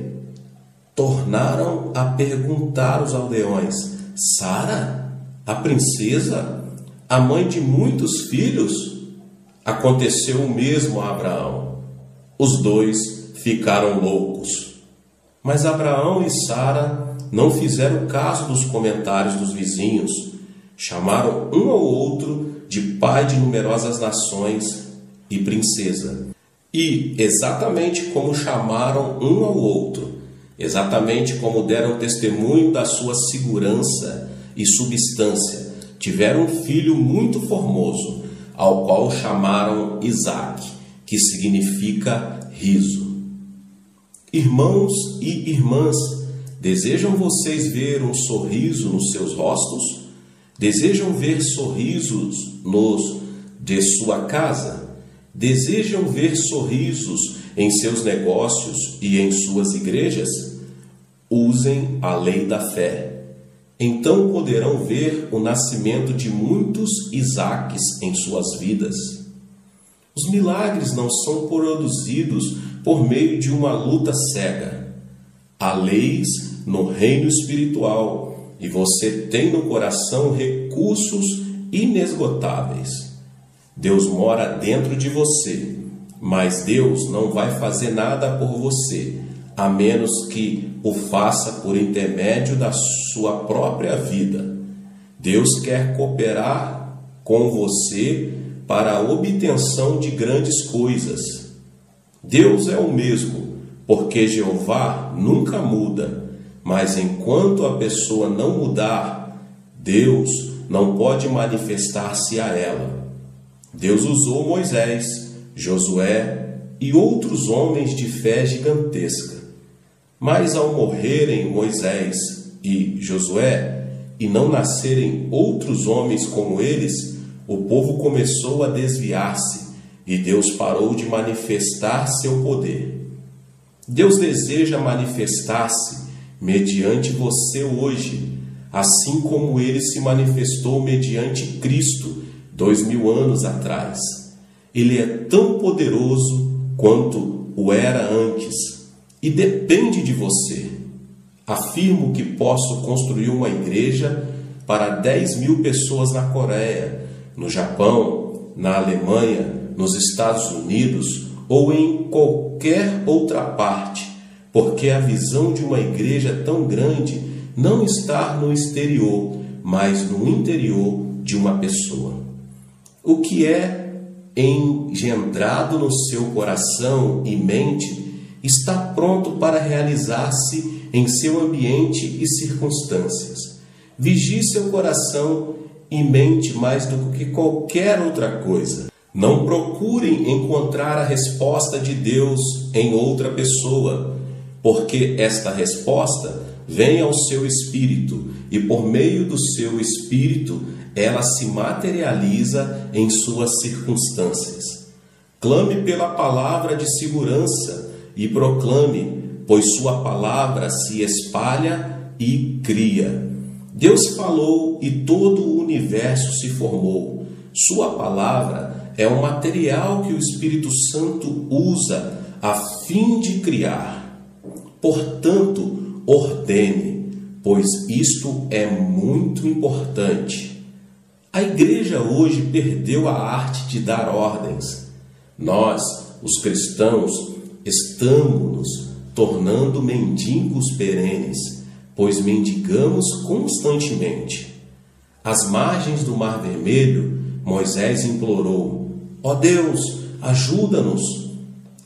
Tornaram a perguntar os aldeões: Sara, a princesa, a mãe de muitos filhos? Aconteceu o mesmo a Abraão. Os dois ficaram loucos. Mas Abraão e Sara não fizeram caso dos comentários dos vizinhos. Chamaram um ao outro de pai de numerosas nações e princesa. E, exatamente como chamaram um ao outro, exatamente como deram testemunho da sua segurança e substância, tiveram um filho muito formoso, ao qual chamaram Isaque, que significa riso. Irmãos e irmãs, desejam vocês ver um sorriso nos seus rostos? Desejam ver sorrisos nos de sua casa? Desejam ver sorrisos em seus negócios e em suas igrejas? Usem a lei da fé. Então poderão ver o nascimento de muitos Isaques em suas vidas. Os milagres não são produzidos por meio de uma luta cega. Há leis no reino espiritual e você tem no coração recursos inesgotáveis. Deus mora dentro de você, mas Deus não vai fazer nada por você, a menos que o faça por intermédio da sua própria vida. Deus quer cooperar com você para a obtenção de grandes coisas. Deus é o mesmo, porque Jeová nunca muda, mas enquanto a pessoa não mudar, Deus não pode manifestar-se a ela. Deus usou Moisés, Josué e outros homens de fé gigantesca. Mas ao morrerem Moisés e Josué, e não nascerem outros homens como eles, o povo começou a desviar-se, e Deus parou de manifestar seu poder. Deus deseja manifestar-se mediante você hoje, assim como ele se manifestou mediante Cristo 2000 anos atrás. Ele é tão poderoso quanto o era antes e depende de você. Afirmo que posso construir uma igreja para 10.000 pessoas na Coreia, no Japão, na Alemanha, nos Estados Unidos ou em qualquer outra parte, porque a visão de uma igreja tão grande não está no exterior, mas no interior de uma pessoa. O que é engendrado no seu coração e mente está pronto para realizar-se em seu ambiente e circunstâncias. Vigie seu coração e mente mais do que qualquer outra coisa. Não procurem encontrar a resposta de Deus em outra pessoa, porque esta resposta vem ao seu espírito e por meio do seu espírito ela se materializa em suas circunstâncias. Clame pela palavra de segurança e proclame, pois sua palavra se espalha e cria. Deus falou e todo o universo se formou. Sua palavra é o material que o Espírito Santo usa a fim de criar. Portanto, ordene, pois isto é muito importante. A igreja hoje perdeu a arte de dar ordens. Nós, os cristãos, estamos nos tornando mendigos perenes, pois mendigamos constantemente. Às margens do Mar Vermelho, Moisés implorou: ó Deus, ajuda-nos!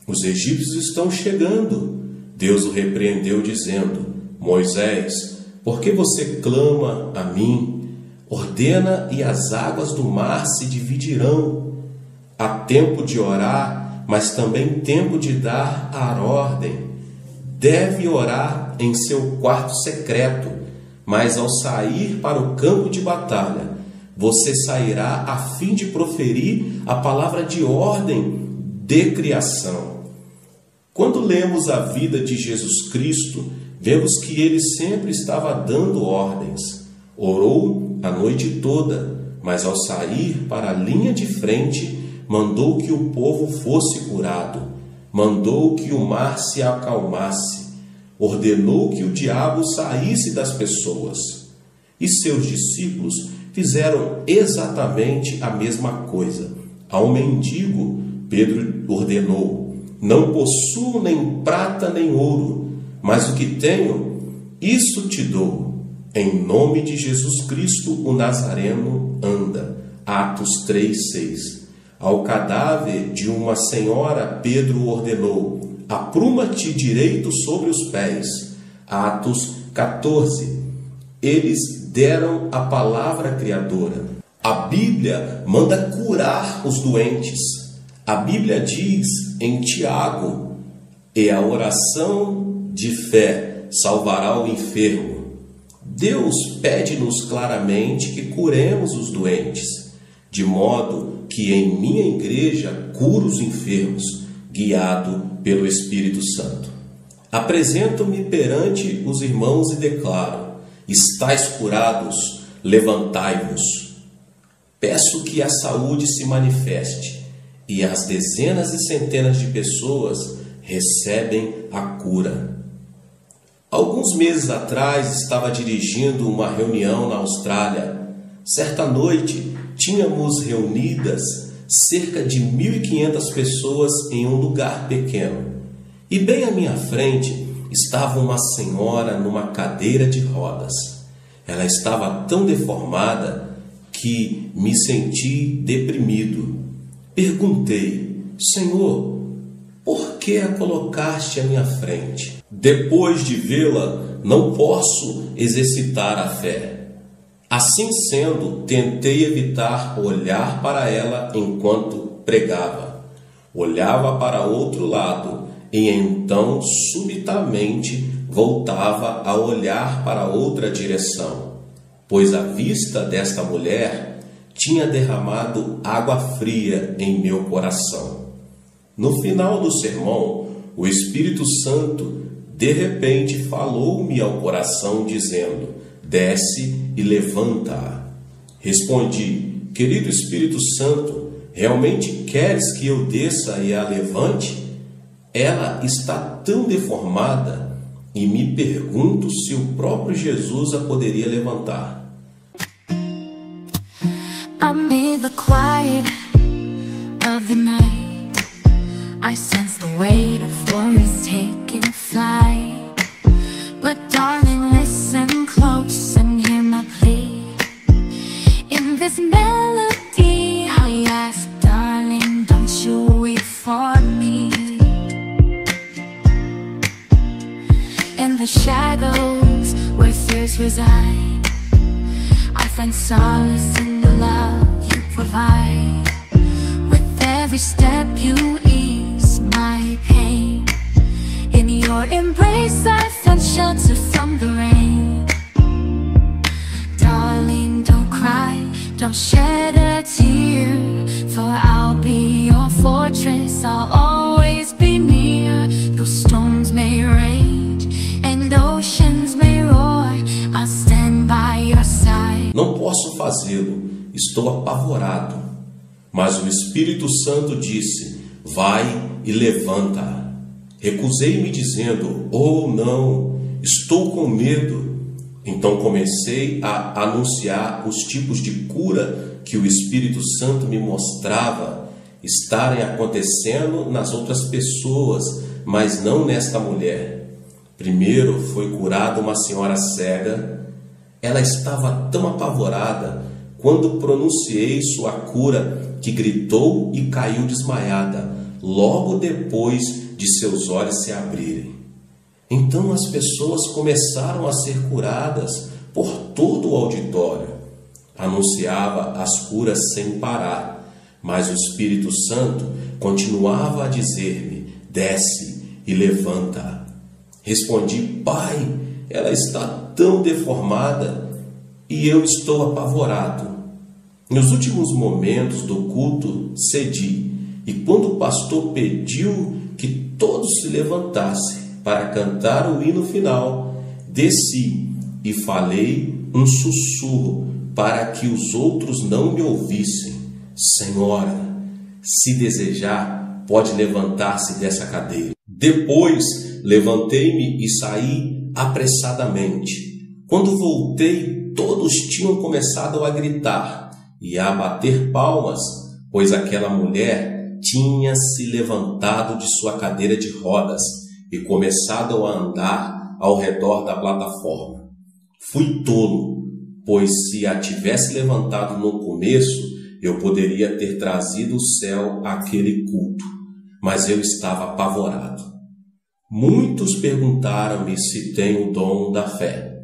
Os egípcios estão chegando. Deus o repreendeu, dizendo: Moisés, por que você clama a mim? Ordena e as águas do mar se dividirão. Há tempo de orar, mas também tempo de dar a ordem. Deve orar em seu quarto secreto, mas ao sair para o campo de batalha, você sairá a fim de proferir a palavra de ordem de criação. Quando lemos a vida de Jesus Cristo, vemos que ele sempre estava dando ordens. Orou a noite toda, mas ao sair para a linha de frente, mandou que o povo fosse curado, mandou que o mar se acalmasse, ordenou que o diabo saísse das pessoas. E seus discípulos fizeram exatamente a mesma coisa. Ao mendigo, Pedro ordenou: não possuo nem prata nem ouro, mas o que tenho, isso te dou. Em nome de Jesus Cristo, o Nazareno, anda. Atos 3:6. Ao cadáver de uma senhora, Pedro ordenou: apruma-te direito sobre os pés. Atos 14. Eles deram a palavra criadora. A Bíblia manda curar os doentes. A Bíblia diz em Tiago: e a oração de fé salvará o enfermo. Deus pede-nos claramente que curemos os doentes, de modo que em minha igreja curo os enfermos, guiado pelo Espírito Santo. Apresento-me perante os irmãos e declaro: estais curados, levantai-vos. Peço que a saúde se manifeste, e as dezenas e centenas de pessoas recebem a cura. Alguns meses atrás estava dirigindo uma reunião na Austrália. Certa noite tínhamos reunidas cerca de 1.500 pessoas em um lugar pequeno. E bem à minha frente estava uma senhora numa cadeira de rodas. Ela estava tão deformada que me senti deprimido. Perguntei: Senhor, por que a colocaste à minha frente? Depois de vê-la, não posso exercitar a fé. Assim sendo, tentei evitar olhar para ela enquanto pregava. Olhava para outro lado e então, subitamente, voltava a olhar para outra direção, pois a vista desta mulher tinha derramado água fria em meu coração. No final do sermão, o Espírito Santo de repente falou-me ao coração dizendo: desce e levanta-a. Respondi: querido Espírito Santo, realmente queres que eu desça e a levante? Ela está tão deformada e me pergunto se o próprio Jesus a poderia levantar. Amid the quiet of the night, I sense the weight of worries taking flight. But darling, listen close and hear my plea. In this melody I ask, darling, don't you weep for me. In the shadows where fears reside, I find solace in the love you provide. With every step you ease my pain. In your embrace I found shelter from the rain. Darling, don't cry, don't shed a tear, for I'll be your fortress, I'll always be near. Though storms may rage and oceans may roar, I'll stand by your side. Não posso fazê-lo, estou apavorado. Mas o Espírito Santo disse: vai e levanta-a. Recusei-me dizendo: oh não, estou com medo. Então comecei a anunciar os tipos de cura que o Espírito Santo me mostrava estarem acontecendo nas outras pessoas, mas não nesta mulher. Primeiro foi curada uma senhora cega. Ela estava tão apavorada quando pronunciei sua cura que gritou e caiu desmaiada, logo depois de seus olhos se abrirem. Então as pessoas começaram a ser curadas por todo o auditório. Anunciava as curas sem parar, mas o Espírito Santo continuava a dizer-me: desce e levanta-a. Respondi: Pai, ela está tão deformada e eu estou apavorado. Nos últimos momentos do culto cedi, e quando o pastor pediu que todos se levantassem para cantar o hino final, Desci e falei um sussurro para que os outros não me ouvissem. Senhora, se desejar, pode levantar-se dessa cadeira. Depois levantei-me e saí apressadamente. Quando voltei, todos tinham começado a gritar e a bater palmas, pois aquela mulher tinha se levantado de sua cadeira de rodas e começado a andar ao redor da plataforma. Fui tolo, pois se a tivesse levantado no começo, eu poderia ter trazido o céu àquele culto, mas eu estava apavorado. Muitos perguntaram-me se tenho o dom da fé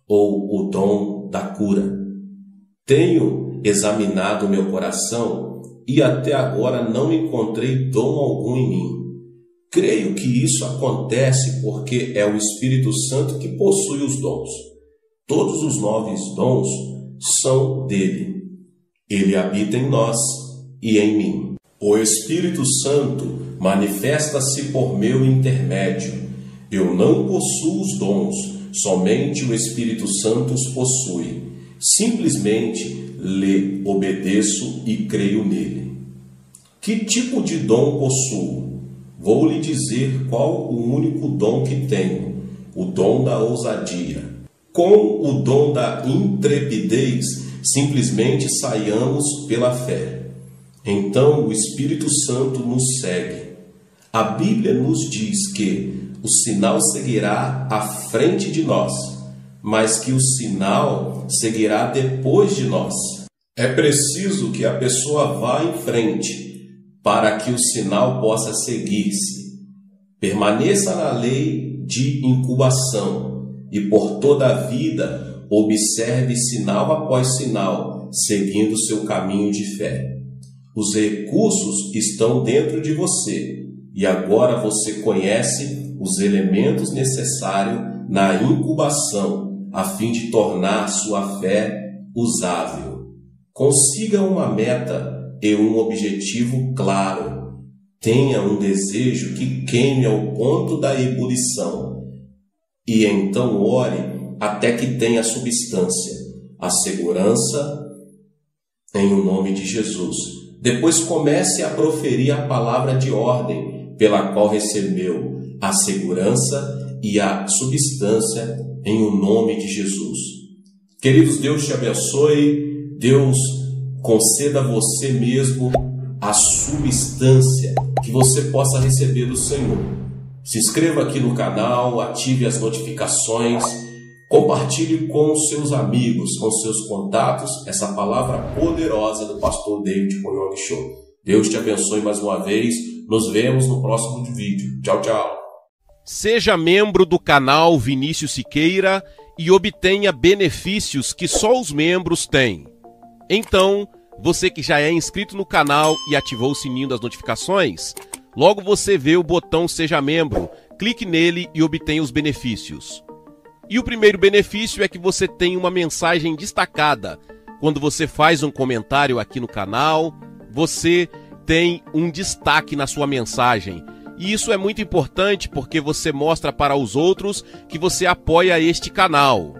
ou o dom da cura. Tenho examinado meu coração e até agora não encontrei dom algum em mim. Creio que isso acontece porque é o Espírito Santo que possui os dons. Todos os 9 dons são dele. Ele habita em nós e em mim. O Espírito Santo manifesta-se por meu intermédio. Eu não possuo os dons, somente o Espírito Santo os possui. Simplesmente lhe obedeço e creio nele. Que tipo de dom possuo? Vou lhe dizer qual o único dom que tenho: o dom da ousadia. Com o dom da intrepidez, simplesmente saiamos pela fé. Então o Espírito Santo nos segue. A Bíblia nos diz que o sinal seguirá à frente de nós, mas que o sinal seguirá depois de nós. É preciso que a pessoa vá em frente para que o sinal possa seguir-se. Permaneça na lei de incubação e por toda a vida observe sinal após sinal, seguindo seu caminho de fé. Os recursos estão dentro de você e agora você conhece os elementos necessários na incubação a fim de tornar sua fé usável. Consiga uma meta e um objetivo claro. Tenha um desejo que queime ao ponto da ebulição. E então ore até que tenha substância, a segurança em o nome de Jesus. Depois comece a proferir a palavra de ordem pela qual recebeu a segurança e a substância em o nome de Jesus. Queridos, Deus te abençoe. Deus conceda a você mesmo a substância que você possa receber do Senhor. Se inscreva aqui no canal, ative as notificações, compartilhe com seus amigos, com seus contatos, essa palavra poderosa do pastor David Coyong Show. Deus te abençoe mais uma vez. Nos vemos no próximo vídeo. Tchau, tchau. Seja membro do canal Vinícius Siqueira e obtenha benefícios que só os membros têm. Então, você que já é inscrito no canal e ativou o sininho das notificações, logo você vê o botão Seja Membro, clique nele e obtenha os benefícios. E o primeiro benefício é que você tem uma mensagem destacada. Quando você faz um comentário aqui no canal, você tem um destaque na sua mensagem. E isso é muito importante porque você mostra para os outros que você apoia este canal.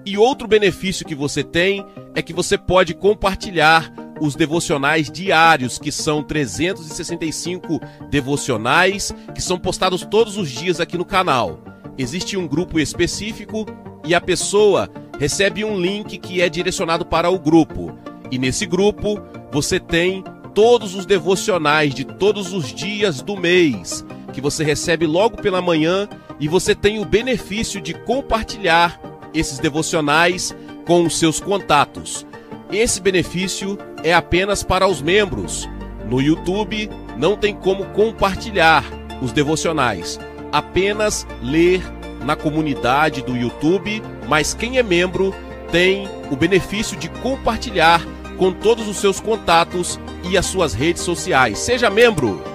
E outro benefício que você tem é que você pode compartilhar os devocionais diários, que são 365 devocionais, que são postados todos os dias aqui no canal. Existe um grupo específico e a pessoa recebe um link que é direcionado para o grupo. E nesse grupo você tem todos os devocionais de todos os dias do mês, que você recebe logo pela manhã, e você tem o benefício de compartilhar esses devocionais com os seus contatos. Esse benefício é apenas para os membros. No YouTube não tem como compartilhar os devocionais, apenas ler na comunidade do YouTube, mas quem é membro tem o benefício de compartilhar com todos os seus contatos e as suas redes sociais. Seja membro!